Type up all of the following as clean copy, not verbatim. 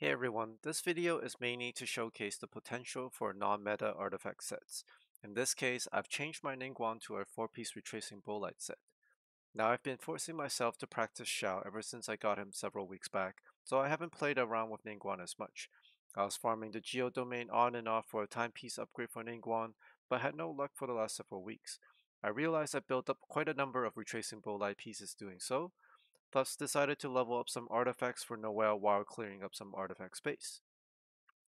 Hey everyone, this video is mainly to showcase the potential for non-meta artifact sets. In this case, I've changed my Ningguang to a 4-piece retracing bolide set. Now I've been forcing myself to practice Xiao ever since I got him several weeks back, so I haven't played around with Ningguang as much. I was farming the Geo domain on and off for a timepiece upgrade for Ningguang, but had no luck for the last several weeks. I realized I built up quite a number of retracing bolide pieces doing so, thus decided to level up some artifacts for Noelle while clearing up some artifact space.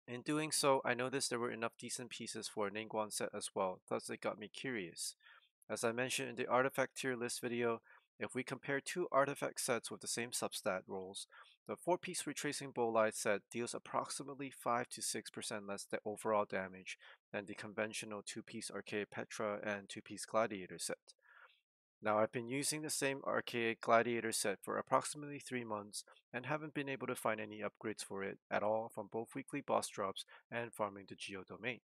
In doing so, I noticed there were enough decent pieces for a Ningguang set as well, thus it got me curious. As I mentioned in the artifact tier list video, if we compare two artifact sets with the same substat rolls, the 4-piece retracing bolide set deals approximately 5 to 6% less overall damage than the conventional 2-piece Archaic Petra and 2-piece Gladiator set. Now I've been using the same Archaic Gladiator set for approximately 3 months and haven't been able to find any upgrades for it at all from both weekly boss drops and farming the Geo domain.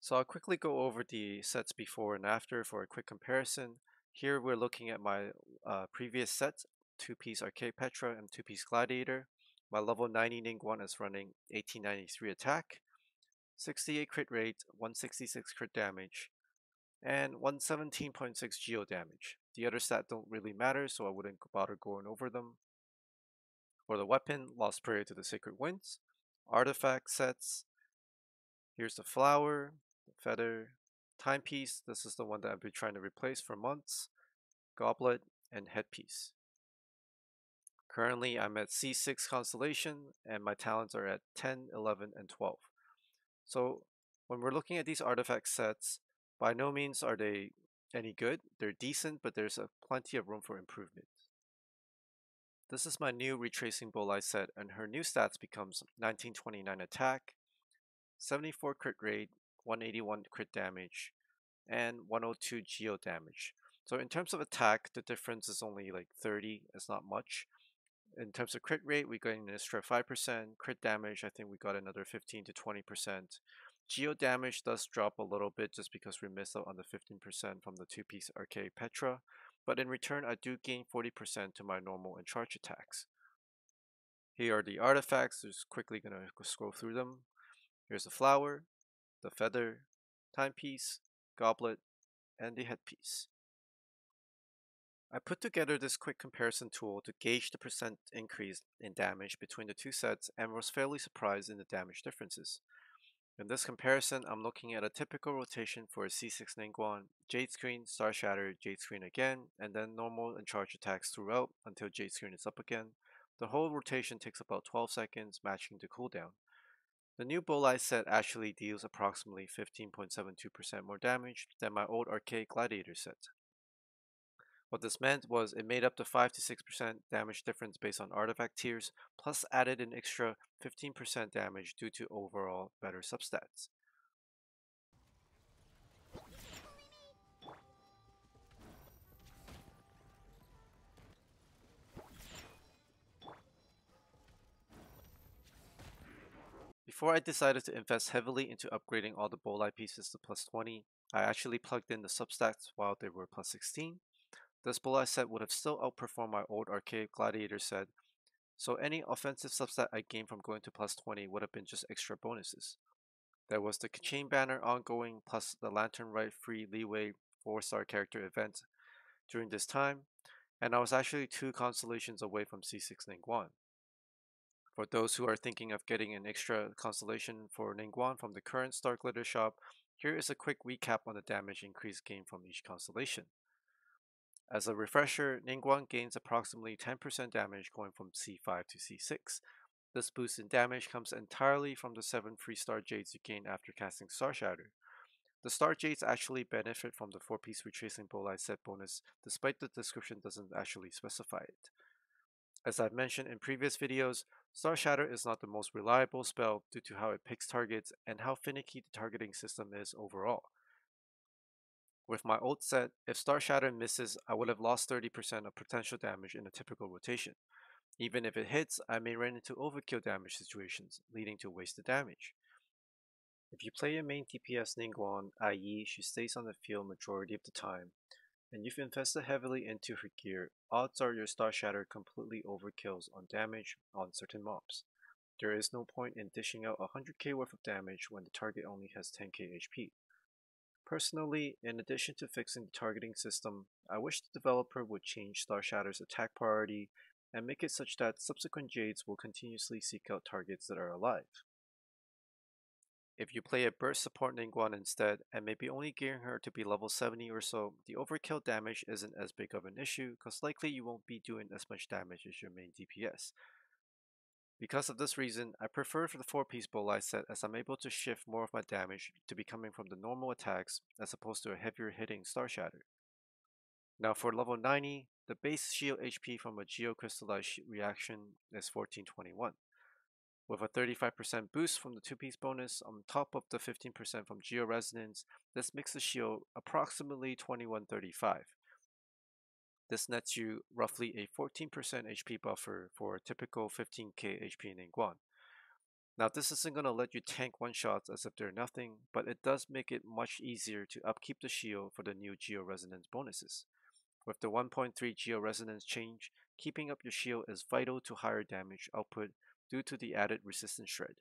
So I'll quickly go over the sets before and after for a quick comparison. Here we're looking at my previous set, 2-piece Archaic Petra and 2-piece Gladiator. My level 90 Ningguang is running 1893 attack, 68 crit rate, 166 crit damage, and 117.6 geo damage. The other stats don't really matter, so I wouldn't bother going over them. For the weapon, Lost Prayer to the Sacred Winds. Artifact sets, here's the flower, the feather, timepiece, this is the one that I've been trying to replace for months, goblet, and headpiece. Currently, I'm at C6 constellation, and my talents are at 10, 11, and 12. So when we're looking at these artifact sets, by no means are they any good. They're decent, but there's plenty of room for improvement. This is my new retracing bolide set, and her new stats becomes 1929 attack, 74 crit rate, 181 crit damage, and 102 geo damage. So in terms of attack, the difference is only like 30, it's not much. In terms of crit rate, we got an extra 5%. Crit damage, I think we got another 15 to 20%. Geo damage does drop a little bit just because we missed out on the 15% from the 2-piece Archaic Petra, but in return I do gain 40% to my normal and charge attacks. Here are the artifacts, just quickly gonna scroll through them. Here's the flower, the feather, timepiece, goblet, and the headpiece. I put together this quick comparison tool to gauge the percent increase in damage between the two sets and was fairly surprised in the damage differences. In this comparison, I'm looking at a typical rotation for a C6 Ningguang, Jade Screen, Star Shatter, Jade Screen again, and then normal and charge attacks throughout until Jade Screen is up again. The whole rotation takes about 12 seconds, matching the cooldown. The new Bolide set actually deals approximately 15.72% more damage than my old Archaic Gladiator set. What this meant was it made up the 5 to 6% damage difference based on artifact tiers, plus added an extra 15% damage due to overall better substats. Before I decided to invest heavily into upgrading all the Bolide pieces to plus 20, I actually plugged in the substats while they were plus 16. This Bolide set would have still outperformed my old Archaic Gladiator set, so any offensive substat I gained from going to plus 20 would have been just extra bonuses. There was the Chain Banner ongoing, plus the Lantern Rite free leeway 4-star character event during this time, and I was actually 2 constellations away from C6 Ningguang. For those who are thinking of getting an extra constellation for Ningguang from the current Star Glitter shop, here is a quick recap on the damage increase gained from each constellation. As a refresher, Ningguang gains approximately 10% damage going from C5 to C6. This boost in damage comes entirely from the 7 free Star Jades you gain after casting Star Shatter. The Star Jades actually benefit from the 4-piece retracing bolide set bonus, despite the description doesn't actually specify it. As I've mentioned in previous videos, Star Shatter is not the most reliable spell due to how it picks targets and how finicky the targeting system is overall. With my old set, if Star Shatter misses, I would have lost 30% of potential damage in a typical rotation. Even if it hits, I may run into overkill damage situations, leading to wasted damage. If you play a main DPS Ningguang, i.e. she stays on the field majority of the time, and you've invested heavily into her gear, odds are your Star Shatter completely overkills on damage on certain mobs. There is no point in dishing out 100k worth of damage when the target only has 10k HP. Personally, in addition to fixing the targeting system, I wish the developer would change Star Shatter's attack priority and make it such that subsequent Jades will continuously seek out targets that are alive. If you play a burst support Ningguang instead, and maybe only gearing her to be level 70 or so, the overkill damage isn't as big of an issue, cause likely you won't be doing as much damage as your main DPS. Because of this reason, I prefer the 4-piece Bolai set as I'm able to shift more of my damage to be coming from the normal attacks as opposed to a heavier hitting Star Shatter. Now for level 90, the base shield HP from a Geocrystallized reaction is 1421. With a 35% boost from the 2-piece bonus on top of the 15% from Geo Resonance, this makes the shield approximately 2135. This nets you roughly a 14% HP buffer for a typical 15k HP Ningguang. Now this isn't going to let you tank one-shots as if they're nothing, but it does make it much easier to upkeep the shield for the new Geo Resonance bonuses. With the 1.3 Geo Resonance change, keeping up your shield is vital to higher damage output due to the added resistance shred.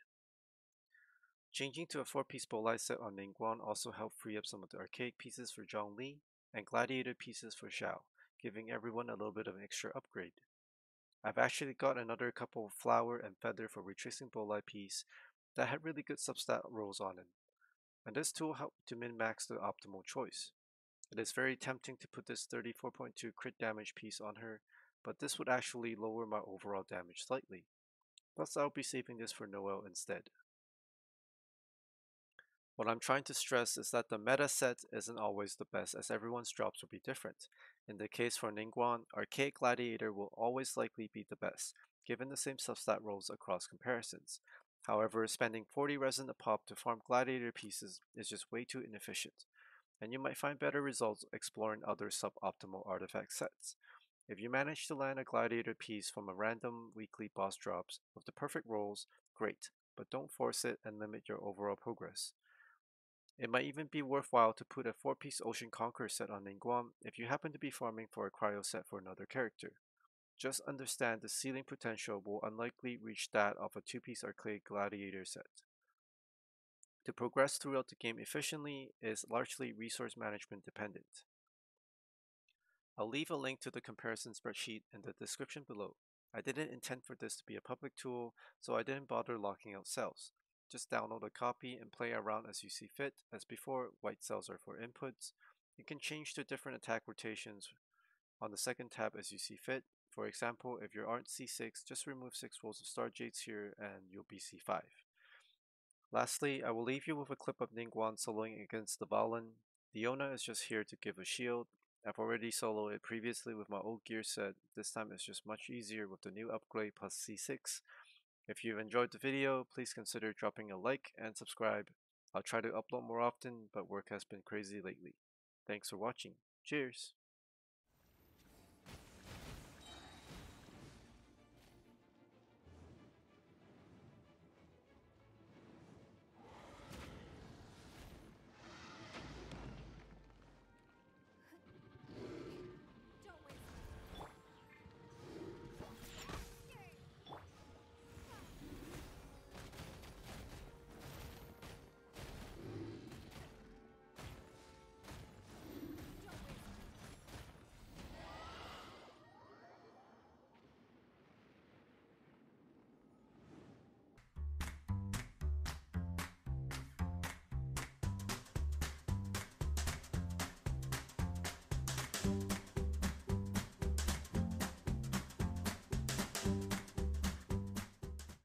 Changing to a 4-piece Bolai set on Ningguang also helped free up some of the archaic pieces for Zhongli and gladiator pieces for Xiao, giving everyone a little bit of an extra upgrade. I've actually got another couple of flower and feather for retracing Bolai piece that had really good substat rolls on it, and this tool helped to min-max the optimal choice. It is very tempting to put this 34.2 crit damage piece on her, but this would actually lower my overall damage slightly. Thus I'll be saving this for Noelle instead. What I'm trying to stress is that the meta set isn't always the best as everyone's drops will be different. In the case for Ningguang, Archaic Gladiator will always likely be the best, given the same substat rolls across comparisons. However, spending 40 resin a pop to farm Gladiator pieces is just way too inefficient, and you might find better results exploring other suboptimal artifact sets. If you manage to land a Gladiator piece from a random weekly boss drops with the perfect rolls, great, but don't force it and limit your overall progress. It might even be worthwhile to put a 4-piece Ocean Conqueror set on Ningguang if you happen to be farming for a cryo set for another character. Just understand the ceiling potential will unlikely reach that of a 2-piece Archaic Gladiator set. To progress throughout the game efficiently is largely resource management dependent. I'll leave a link to the comparison spreadsheet in the description below. I didn't intend for this to be a public tool, so I didn't bother locking out cells. Just download a copy and play around as you see fit. As before, white cells are for inputs. You can change to different attack rotations on the second tab as you see fit. For example, if you aren't C6, just remove 6 rolls of Star Jades here and you'll be C5. Lastly, I will leave you with a clip of Ningguang soloing against the Valen. Diona is just here to give a shield. I've already soloed it previously with my old gear set. This time it's just much easier with the new upgrade plus C6. If you've enjoyed the video, please consider dropping a like and subscribe. I'll try to upload more often, but work has been crazy lately. Thanks for watching. Cheers!